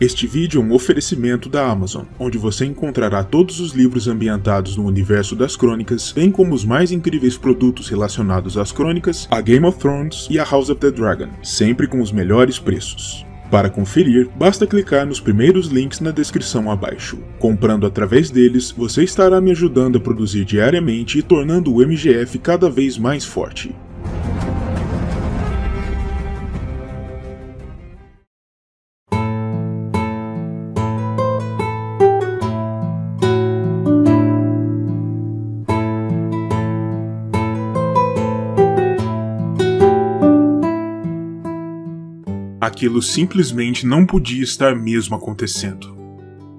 Este vídeo é um oferecimento da Amazon, onde você encontrará todos os livros ambientados no universo das crônicas, bem como os mais incríveis produtos relacionados às crônicas, a Game of Thrones e a House of the Dragon, sempre com os melhores preços. Para conferir, basta clicar nos primeiros links na descrição abaixo. Comprando através deles, você estará me ajudando a produzir diariamente e tornando o MGF cada vez mais forte. Aquilo simplesmente não podia estar mesmo acontecendo.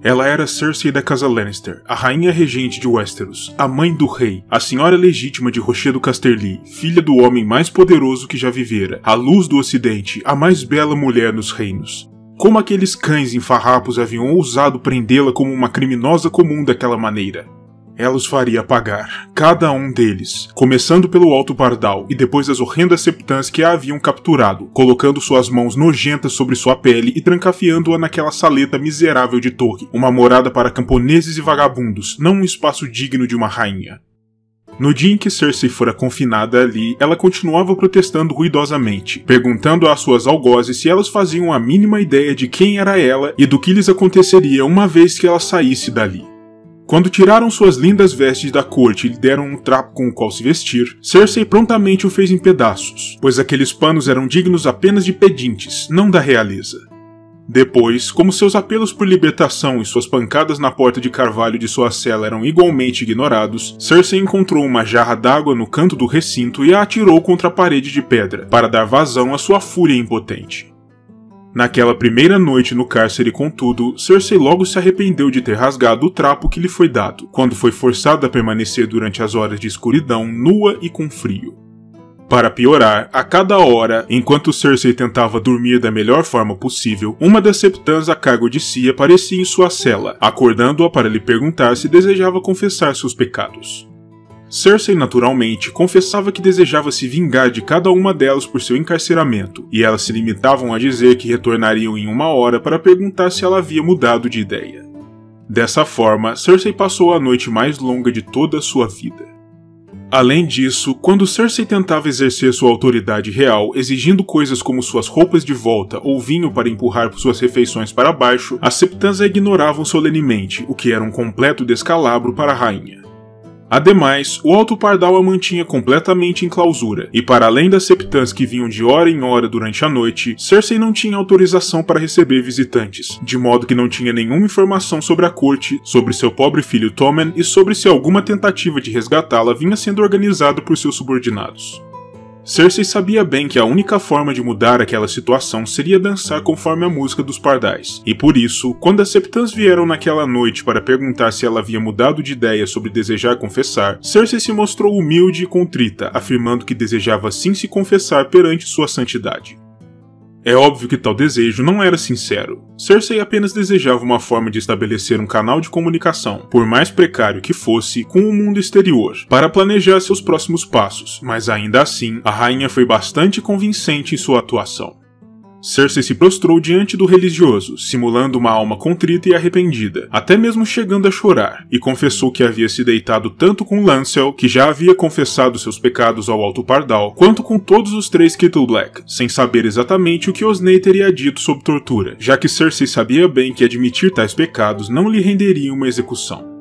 Ela era Cersei da Casa Lannister, a rainha regente de Westeros, a mãe do rei, a senhora legítima de Rochedo Casterly, filha do homem mais poderoso que já vivera, a luz do ocidente, a mais bela mulher nos reinos. Como aqueles cães em farrapos haviam ousado prendê-la como uma criminosa comum daquela maneira? Ela os faria pagar, cada um deles, começando pelo Alto Pardal e depois as horrendas septãs que a haviam capturado, colocando suas mãos nojentas sobre sua pele e trancafiando-a naquela saleta miserável de torre, uma morada para camponeses e vagabundos, não um espaço digno de uma rainha. No dia em que Cersei fora confinada ali, ela continuava protestando ruidosamente, perguntando às suas algozes se elas faziam a mínima ideia de quem era ela e do que lhes aconteceria uma vez que ela saísse dali. Quando tiraram suas lindas vestes da corte e lhe deram um trapo com o qual se vestir, Cersei prontamente o fez em pedaços, pois aqueles panos eram dignos apenas de pedintes, não da realeza. Depois, como seus apelos por libertação e suas pancadas na porta de carvalho de sua cela eram igualmente ignorados, Cersei encontrou uma jarra d'água no canto do recinto e a atirou contra a parede de pedra, para dar vazão à sua fúria impotente. Naquela primeira noite no cárcere, contudo, Cersei logo se arrependeu de ter rasgado o trapo que lhe foi dado, quando foi forçada a permanecer durante as horas de escuridão, nua e com frio. Para piorar, a cada hora, enquanto Cersei tentava dormir da melhor forma possível, uma das septãs a cargo de si aparecia em sua cela, acordando-a para lhe perguntar se desejava confessar seus pecados. Cersei, naturalmente, confessava que desejava se vingar de cada uma delas por seu encarceramento, e elas se limitavam a dizer que retornariam em uma hora para perguntar se ela havia mudado de ideia. Dessa forma, Cersei passou a noite mais longa de toda a sua vida. Além disso, quando Cersei tentava exercer sua autoridade real, exigindo coisas como suas roupas de volta ou vinho para empurrar suas refeições para baixo, as septãs a ignoravam solenemente, o que era um completo descalabro para a rainha. Ademais, o Alto Pardal a mantinha completamente em clausura, e para além das septãs que vinham de hora em hora durante a noite, Cersei não tinha autorização para receber visitantes, de modo que não tinha nenhuma informação sobre a corte, sobre seu pobre filho Tommen e sobre se alguma tentativa de resgatá-la vinha sendo organizada por seus subordinados. Cersei sabia bem que a única forma de mudar aquela situação seria dançar conforme a música dos pardais, e por isso, quando as septãs vieram naquela noite para perguntar se ela havia mudado de ideia sobre desejar confessar, Cersei se mostrou humilde e contrita, afirmando que desejava sim se confessar perante sua santidade. É óbvio que tal desejo não era sincero. Cersei apenas desejava uma forma de estabelecer um canal de comunicação, por mais precário que fosse, com o mundo exterior, para planejar seus próximos passos, mas ainda assim, a rainha foi bastante convincente em sua atuação. Cersei se prostrou diante do religioso, simulando uma alma contrita e arrependida, até mesmo chegando a chorar, e confessou que havia se deitado tanto com Lancel, que já havia confessado seus pecados ao Alto Pardal, quanto com todos os três Kettle Black, sem saber exatamente o que Osney teria dito sob tortura, já que Cersei sabia bem que admitir tais pecados não lhe renderia uma execução.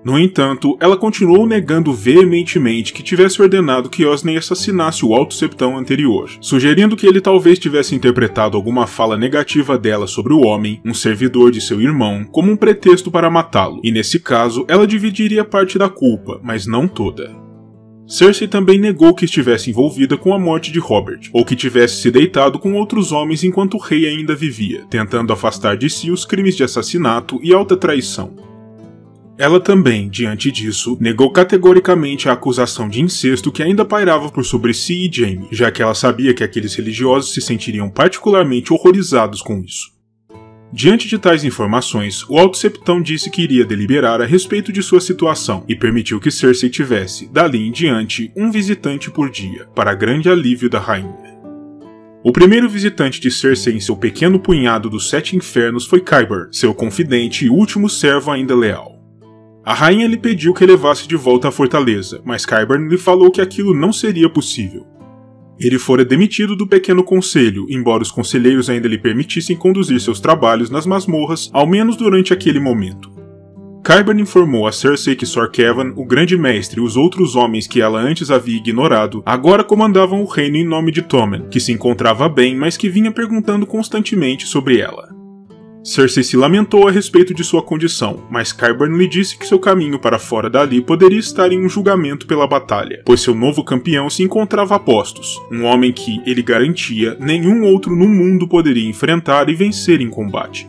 No entanto, ela continuou negando veementemente que tivesse ordenado que Osney assassinasse o Alto Septão anterior, sugerindo que ele talvez tivesse interpretado alguma fala negativa dela sobre o homem, um servidor de seu irmão, como um pretexto para matá-lo, e nesse caso ela dividiria parte da culpa, mas não toda. Cersei também negou que estivesse envolvida com a morte de Robert, ou que tivesse se deitado com outros homens enquanto o rei ainda vivia, tentando afastar de si os crimes de assassinato e alta traição. Ela também, diante disso, negou categoricamente a acusação de incesto que ainda pairava por sobre si e Jaime, já que ela sabia que aqueles religiosos se sentiriam particularmente horrorizados com isso. Diante de tais informações, o Alto Septão disse que iria deliberar a respeito de sua situação e permitiu que Cersei tivesse, dali em diante, um visitante por dia, para grande alívio da rainha. O primeiro visitante de Cersei em seu pequeno punhado dos 7 infernos foi Qyburn, seu confidente e último servo ainda leal. A rainha lhe pediu que levasse de volta à fortaleza, mas Qyburn lhe falou que aquilo não seria possível. Ele fora demitido do pequeno conselho, embora os conselheiros ainda lhe permitissem conduzir seus trabalhos nas masmorras, ao menos durante aquele momento. Qyburn informou a Cersei que Sor Kevan, o grande mestre e os outros homens que ela antes havia ignorado, agora comandavam o reino em nome de Tommen, que se encontrava bem, mas que vinha perguntando constantemente sobre ela. Cersei se lamentou a respeito de sua condição, mas Qyburn lhe disse que seu caminho para fora dali poderia estar em um julgamento pela batalha, pois seu novo campeão se encontrava a postos, um homem que, ele garantia, nenhum outro no mundo poderia enfrentar e vencer em combate.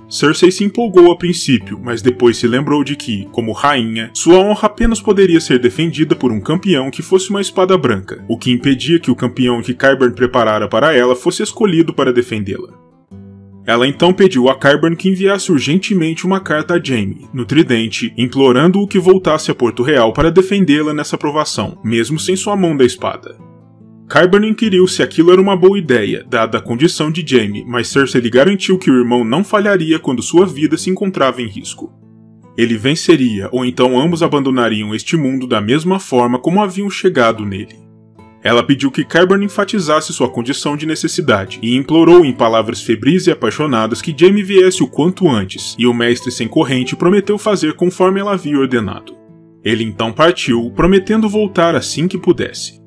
Cersei se empolgou a princípio, mas depois se lembrou de que, como rainha, sua honra apenas poderia ser defendida por um campeão que fosse uma espada branca, o que impedia que o campeão que Qyburn preparara para ela fosse escolhido para defendê-la. Ela então pediu a Qyburn que enviasse urgentemente uma carta a Jaime, no tridente, implorando-o que voltasse a Porto Real para defendê-la nessa provação, mesmo sem sua mão da espada. Qyburn inquiriu se aquilo era uma boa ideia, dada a condição de Jaime, mas Cersei lhe garantiu que o irmão não falharia quando sua vida se encontrava em risco. Ele venceria, ou então ambos abandonariam este mundo da mesma forma como haviam chegado nele. Ela pediu que Qyburn enfatizasse sua condição de necessidade e implorou em palavras febris e apaixonadas que Jaime viesse o quanto antes, e o mestre sem corrente prometeu fazer conforme ela havia ordenado. Ele então partiu, prometendo voltar assim que pudesse.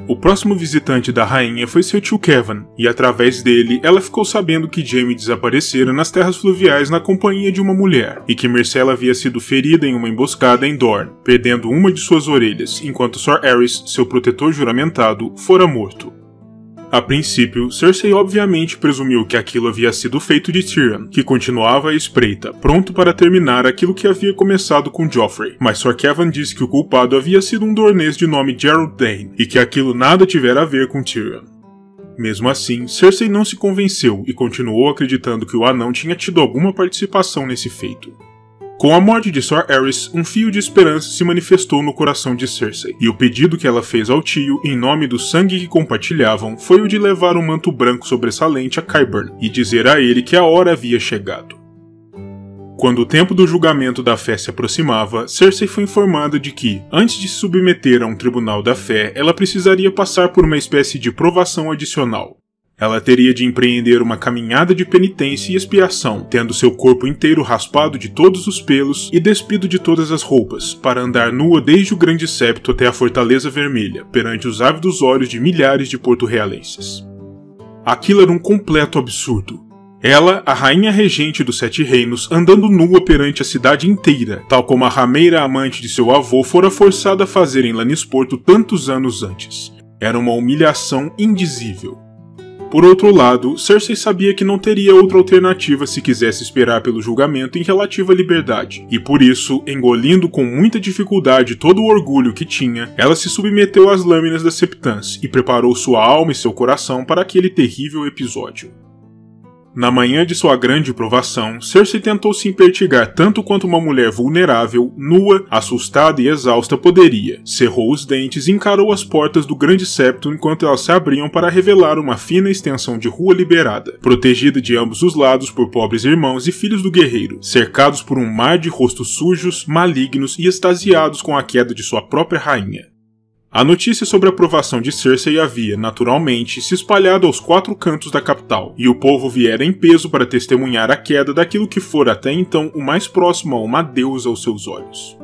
O próximo visitante da rainha foi seu tio Kevan, e através dele ela ficou sabendo que Jaime desaparecera nas terras fluviais na companhia de uma mulher, e que Myrcella havia sido ferida em uma emboscada em Dorne, perdendo uma de suas orelhas, enquanto Sor Aerys, seu protetor juramentado, fora morto. A princípio, Cersei obviamente presumiu que aquilo havia sido feito de Tyrion, que continuava à espreita, pronto para terminar aquilo que havia começado com Joffrey, mas Sor Kevan disse que o culpado havia sido um dornês de nome Gerald Dane, e que aquilo nada tivera a ver com Tyrion. Mesmo assim, Cersei não se convenceu e continuou acreditando que o anão tinha tido alguma participação nesse feito. Com a morte de Sor Aerys, um fio de esperança se manifestou no coração de Cersei, e o pedido que ela fez ao tio, em nome do sangue que compartilhavam, foi o de levar um manto branco sobressalente a Qyburn e dizer a ele que a hora havia chegado. Quando o tempo do julgamento da fé se aproximava, Cersei foi informada de que, antes de se submeter a um tribunal da fé, ela precisaria passar por uma espécie de provação adicional. Ela teria de empreender uma caminhada de penitência e expiação, tendo seu corpo inteiro raspado de todos os pelos e despido de todas as roupas, para andar nua desde o Grande Septo até a Fortaleza Vermelha, perante os ávidos olhos de milhares de porto-realenses. Aquilo era um completo absurdo. Ela, a rainha regente dos 7 reinos, andando nua perante a cidade inteira, tal como a rameira amante de seu avô fora forçada a fazer em Lannisporto tantos anos antes. Era uma humilhação indizível. Por outro lado, Cersei sabia que não teria outra alternativa se quisesse esperar pelo julgamento em relativa liberdade, e por isso, engolindo com muita dificuldade todo o orgulho que tinha, ela se submeteu às lâminas da Septance e preparou sua alma e seu coração para aquele terrível episódio. Na manhã de sua grande provação, Cersei tentou se impertigar tanto quanto uma mulher vulnerável, nua, assustada e exausta poderia. Cerrou os dentes e encarou as portas do Grande Septo enquanto elas se abriam para revelar uma fina extensão de rua liberada, protegida de ambos os lados por pobres irmãos e filhos do guerreiro, cercados por um mar de rostos sujos, malignos e extasiados com a queda de sua própria rainha. A notícia sobre a aprovação de Cersei havia, naturalmente, se espalhado aos 4 cantos da capital, e o povo viera em peso para testemunhar a queda daquilo que fora até então o mais próximo a uma deusa aos seus olhos.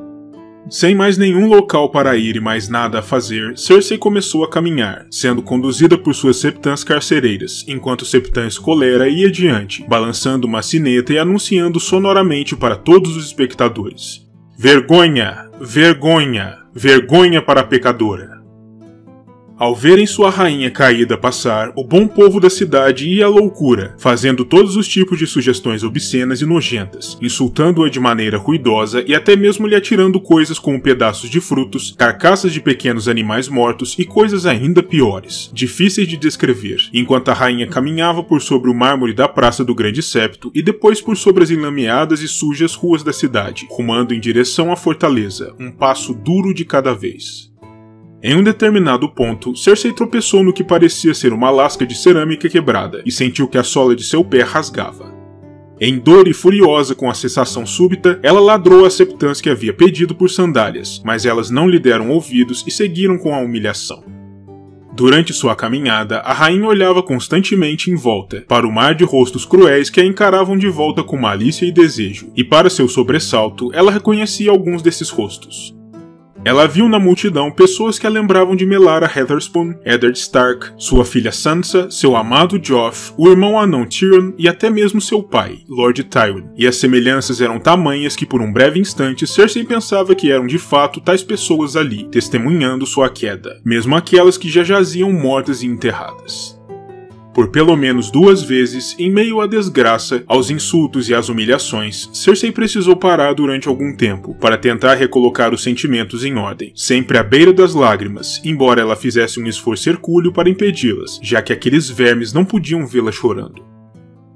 Sem mais nenhum local para ir e mais nada a fazer, Cersei começou a caminhar, sendo conduzida por suas septãs carcereiras, enquanto Septã Escolera ia adiante, balançando uma sineta e anunciando sonoramente para todos os espectadores: "Vergonha! Vergonha! Vergonha para a pecadora!" Ao verem sua rainha caída passar, o bom povo da cidade ia à loucura, fazendo todos os tipos de sugestões obscenas e nojentas, insultando-a de maneira ruidosa e até mesmo lhe atirando coisas como pedaços de frutos, carcaças de pequenos animais mortos e coisas ainda piores, difíceis de descrever, enquanto a rainha caminhava por sobre o mármore da Praça do Grande Septo e depois por sobre as enlameadas e sujas ruas da cidade, rumando em direção à fortaleza, um passo duro de cada vez. Em um determinado ponto, Cersei tropeçou no que parecia ser uma lasca de cerâmica quebrada e sentiu que a sola de seu pé rasgava. Em dor e furiosa com a cessação súbita, ela ladrou a septãs que havia pedido por sandálias, mas elas não lhe deram ouvidos e seguiram com a humilhação. Durante sua caminhada, a rainha olhava constantemente em volta, para o mar de rostos cruéis que a encaravam de volta com malícia e desejo, e para seu sobressalto, ela reconhecia alguns desses rostos. Ela viu na multidão pessoas que a lembravam de Melara Heatherspoon, Eddard Stark, sua filha Sansa, seu amado Joff, o irmão anão Tyrion e até mesmo seu pai, Lord Tywin. E as semelhanças eram tamanhas que por um breve instante Cersei pensava que eram de fato tais pessoas ali, testemunhando sua queda, mesmo aquelas que já jaziam mortas e enterradas. Por pelo menos 2 vezes, em meio à desgraça, aos insultos e às humilhações, Cersei precisou parar durante algum tempo para tentar recolocar os sentimentos em ordem, sempre à beira das lágrimas, embora ela fizesse um esforço hercúleo para impedi-las, já que aqueles vermes não podiam vê-la chorando.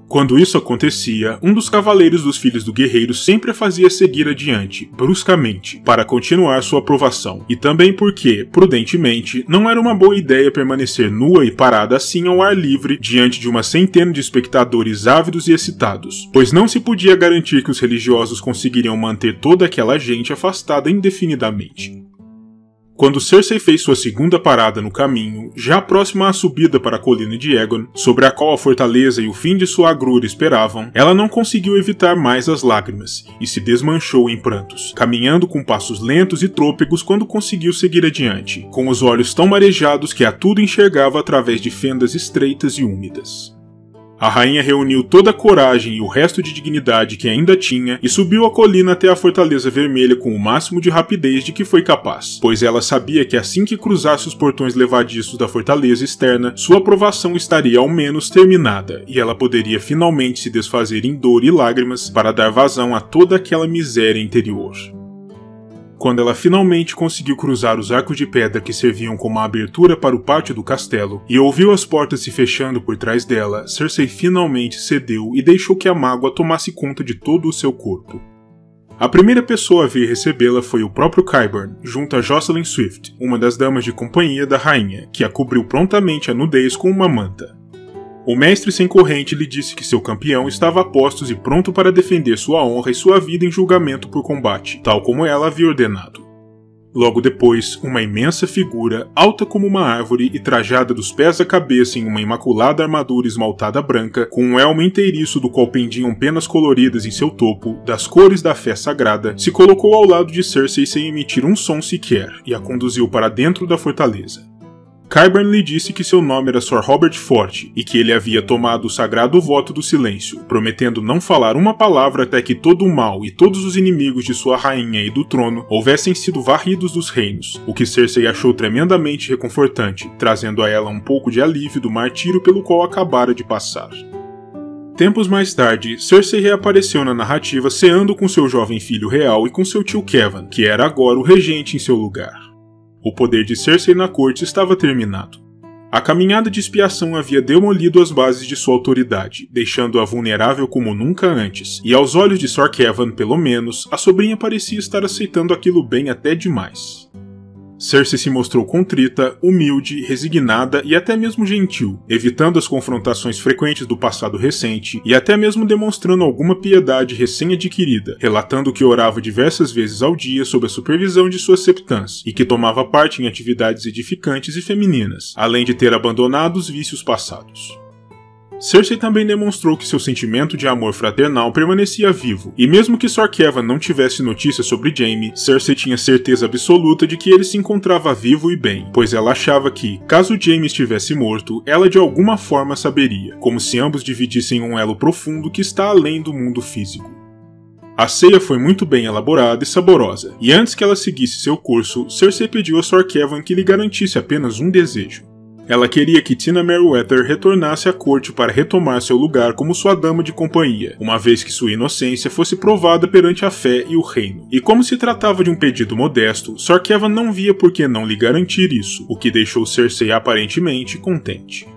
Quando isso acontecia, um dos cavaleiros dos Filhos do Guerreiro sempre a fazia seguir adiante, bruscamente, para continuar sua provação, e também porque, prudentemente, não era uma boa ideia permanecer nua e parada assim ao ar livre diante de uma centena de espectadores ávidos e excitados, pois não se podia garantir que os religiosos conseguiriam manter toda aquela gente afastada indefinidamente. Quando Cersei fez sua segunda parada no caminho, já próxima à subida para a colina de Aegon, sobre a qual a fortaleza e o fim de sua agrura esperavam, ela não conseguiu evitar mais as lágrimas, e se desmanchou em prantos, caminhando com passos lentos e trôpegos quando conseguiu seguir adiante, com os olhos tão marejados que a tudo enxergava através de fendas estreitas e úmidas. A rainha reuniu toda a coragem e o resto de dignidade que ainda tinha e subiu a colina até a Fortaleza Vermelha com o máximo de rapidez de que foi capaz, pois ela sabia que assim que cruzasse os portões levadiços da fortaleza externa, sua aprovação estaria ao menos terminada e ela poderia finalmente se desfazer em dor e lágrimas para dar vazão a toda aquela miséria interior. Quando ela finalmente conseguiu cruzar os arcos de pedra que serviam como a abertura para o pátio do castelo, e ouviu as portas se fechando por trás dela, Cersei finalmente cedeu e deixou que a mágoa tomasse conta de todo o seu corpo. A primeira pessoa a vir recebê-la foi o próprio Qyburn, junto a Jocelyn Swift, uma das damas de companhia da rainha, que a cobriu prontamente a nudez com uma manta. O mestre sem corrente lhe disse que seu campeão estava a postos e pronto para defender sua honra e sua vida em julgamento por combate, tal como ela havia ordenado. Logo depois, uma imensa figura, alta como uma árvore e trajada dos pés à cabeça em uma imaculada armadura esmaltada branca, com um elmo inteiriço do qual pendiam penas coloridas em seu topo, das cores da fé sagrada, se colocou ao lado de Cersei sem emitir um som sequer e a conduziu para dentro da fortaleza. Qyburn lhe disse que seu nome era Sir Robert Forte e que ele havia tomado o sagrado voto do silêncio, prometendo não falar uma palavra até que todo o mal e todos os inimigos de sua rainha e do trono houvessem sido varridos dos reinos, o que Cersei achou tremendamente reconfortante, trazendo a ela um pouco de alívio do martírio pelo qual acabara de passar. Tempos mais tarde, Cersei reapareceu na narrativa ceando com seu jovem filho real e com seu tio Kevan, que era agora o regente em seu lugar. O poder de Cersei na corte estava terminado. A caminhada de expiação havia demolido as bases de sua autoridade, deixando-a vulnerável como nunca antes, e aos olhos de Sir Kevan, pelo menos, a sobrinha parecia estar aceitando aquilo bem até demais. Cersei se mostrou contrita, humilde, resignada e até mesmo gentil, evitando as confrontações frequentes do passado recente e até mesmo demonstrando alguma piedade recém-adquirida, relatando que orava diversas vezes ao dia sob a supervisão de suas septãs e que tomava parte em atividades edificantes e femininas, além de ter abandonado os vícios passados. Cersei também demonstrou que seu sentimento de amor fraternal permanecia vivo, e mesmo que Sir Kevan não tivesse notícias sobre Jaime, Cersei tinha certeza absoluta de que ele se encontrava vivo e bem, pois ela achava que, caso Jaime estivesse morto, ela de alguma forma saberia, como se ambos dividissem um elo profundo que está além do mundo físico. A ceia foi muito bem elaborada e saborosa, e antes que ela seguisse seu curso, Cersei pediu a Sir Kevan que lhe garantisse apenas um desejo. Ela queria que Tina Merryweather retornasse à corte para retomar seu lugar como sua dama de companhia, uma vez que sua inocência fosse provada perante a fé e o reino. E como se tratava de um pedido modesto, Sir Kevan não via por que não lhe garantir isso, o que deixou Cersei aparentemente contente.